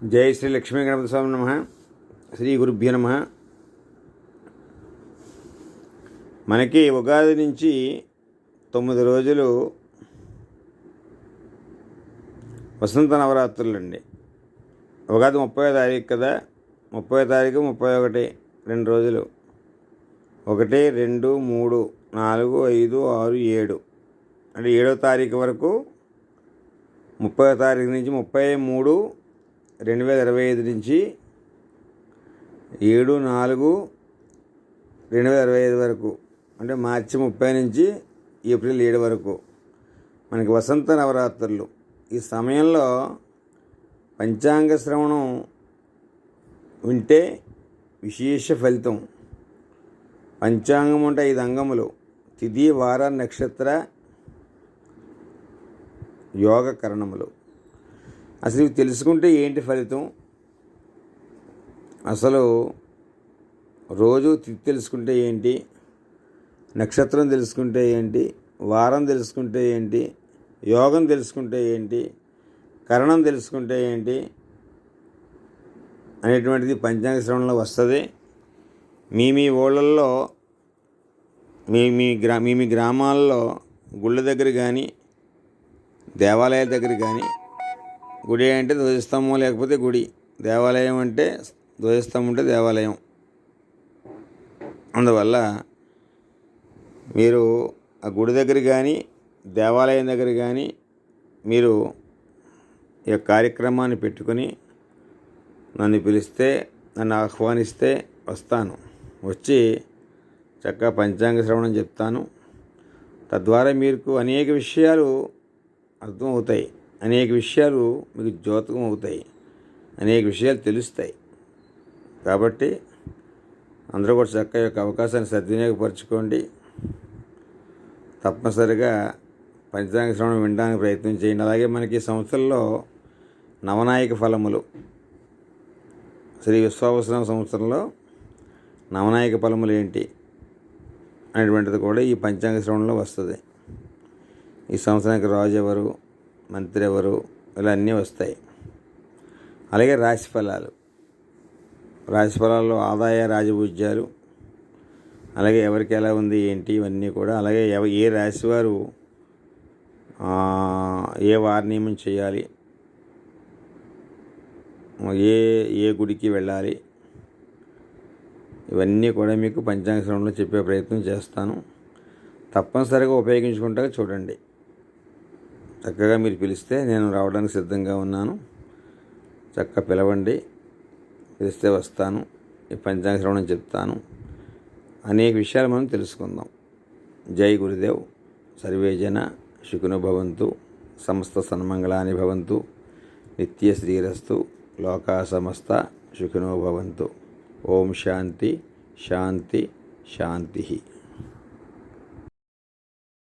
జై శ్రీ లక్ష్మీ గణపతి స్వామి నమ. శ్రీ గురుభ్యో నమ. మనకి ఉగాది నుంచి 9 రోజులు వసంత నవరాత్రులు అండి. ఉగాది 30వ తారీఖు కదా, 30వ తారీఖు 31 2 రోజులు, 1 2 3 4 5 6 7 అంటే 7వ తారీఖు వరకు, 30వ తారీఖు నుంచి 30/3/2025 నుంచి 7/4/2025 వరకు, అంటే మార్చి 30 నుంచి ఏప్రిల్ 7 వరకు మనకి వసంత నవరాత్రులు. ఈ సమయంలో పంచాంగ శ్రవణం వింటే విశేష ఫలితం. పంచాంగం అంటే 5 అంగములు: తిథి, వార, నక్షత్ర, యోగ కరణములు. అసలు ఇవి తెలుసుకుంటే ఏంటి ఫలితం? అసలు రోజు తిథి తెలుసుకుంటే ఏంటి, నక్షత్రం తెలుసుకుంటే ఏంటి, వారం తెలుసుకుంటే ఏంటి, యోగం తెలుసుకుంటే ఏంటి, కరణం తెలుసుకుంటే ఏంటి అనేటువంటిది పంచాంగ శ్రవణంలో వస్తుంది. మీ ఊళ్ళల్లో మీ గ్రామాల్లో గుళ్ళ దగ్గర కానీ, దేవాలయాల దగ్గర కానీ, గుడి అంటే ధ్వజస్తంభం లేకపోతే గుడి, దేవాలయం అంటే ధ్వజస్తంభం ఉంటే దేవాలయం. అందువల్ల మీరు ఆ గుడి దగ్గర కానీ, దేవాలయం దగ్గర కానీ మీరు ఈ కార్యక్రమాన్ని పెట్టుకుని నన్ను పిలిస్తే, నన్ను ఆహ్వానిస్తే వస్తాను. వచ్చి చక్కగా పంచాంగ శ్రవణం చెప్తాను. తద్వారా మీకు అనేక విషయాలు అర్థమవుతాయి, అనేక విషయాలు మీకు ద్యోతకం అవుతాయి, అనేక విషయాలు తెలుస్తాయి. కాబట్టి అందరూ కూడా చక్కగా యొక్క అవకాశాన్ని సద్వినియోగపరచుకోండి. తప్పనిసరిగా పంచాంగ శ్రవణం వినడానికి ప్రయత్నం చేయండి. అలాగే మనకి ఈ సంవత్సరంలో నవనాయక ఫలములు, శ్రీ విశ్వావసన సంవత్సరంలో నవనాయక ఫలములు ఏంటి అనేటువంటిది కూడా ఈ పంచాంగ శ్రవణంలో వస్తుంది. ఈ సంవత్సరానికి రాజు ఎవరు, మంత్రి ఎవరు, ఇలా అన్నీ వస్తాయి. అలాగే రాశిఫలాల్లో ఆదాయ రాజపూజ్యాలు, అలాగే ఎవరికి ఎలా ఉంది ఏంటి ఇవన్నీ కూడా, అలాగే ఏ రాశి వారు ఏ వార నియమం చేయాలి, ఏ గుడికి వెళ్ళాలి, ఇవన్నీ కూడా మీకు పంచాంగ శ్రవణంలో చెప్పే ప్రయత్నం చేస్తాను. తప్పనిసరిగా ఉపయోగించుకుంటా చూడండి. చక్కగా మీరు పిలిస్తే నేను రావడానికి సిద్ధంగా ఉన్నాను. చక్కగా పిలవండి, పిలిస్తే వస్తాను. ఈ పంచాంగ శ్రవణం చెప్తాను. అనేక విషయాలు మనం తెలుసుకుందాం. జై గురుదేవ్. సర్వే జన సుఖినో భవంతు. సమస్త సన్మంగళాని భవంతు. నిత్య శ్రీరస్తు. లోకా సమస్త సుఖినో భవంతు. ఓం శాంతి శాంతి శాంతి.